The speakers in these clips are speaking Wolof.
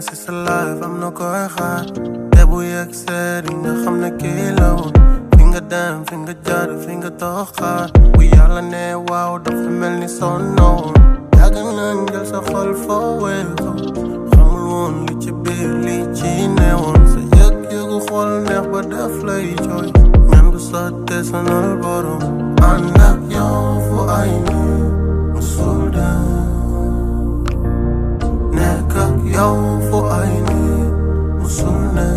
chance is alive, I'm not going hard. Te bu yegg see di nga xam ne kii la woon. Fi nga dem, fi nga jaar, fi nga toxaar. Bu yàlla ne waaw dafa mel ni sonnoon. Yàgg nañ jël sa xol foowee ko. Xamul woon li ci biir li ci newoon. Sa yëg-yëgu xol neex ba def lay jooy. Ñaan bu sottee sonal borom. Ànd ak yow fu ay nit musul dem. Nekk ak yow fu ay nit musul ne.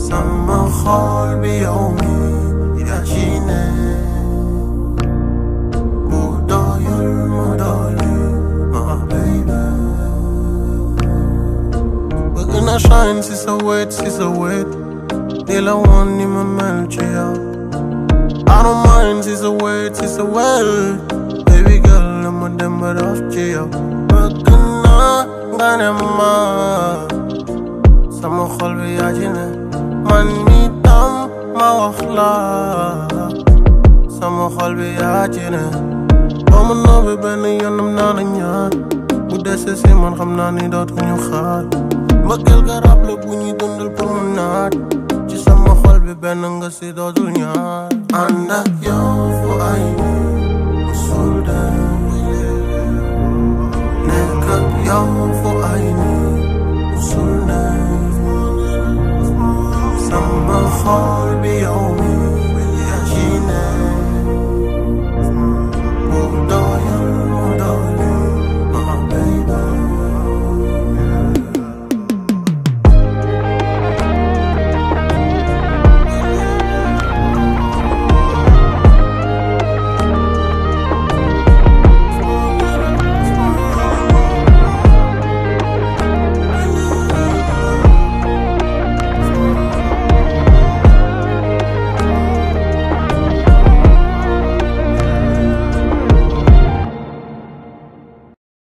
Sama xol bi yow mi yaa ci ne. Bu doyul ma doyul ma baby. Bëgg na shine si sa wet si sa wet. Di la woon ni ma mel ci yow. I don't mind si sa wet si sa wet. Baby girl la ma dem ba dof ci yow. Bëgg naa nga ne ma. Sama xol bi yaa ci ne. Man mi tam ma wax la. Sama xol bi yaa ci ne. Boo ma nobbi benn yoonam naa la ñaar. Bu dese si man xam naa ni dootuñu xaar. Mbëggeel garab la bu ñuy dundal pour mu naat. Ci sama xol bi benn nga si dootul ñaar. Ànd ak yow fu ay nit musul dem. Nekk ak yow fu ay nit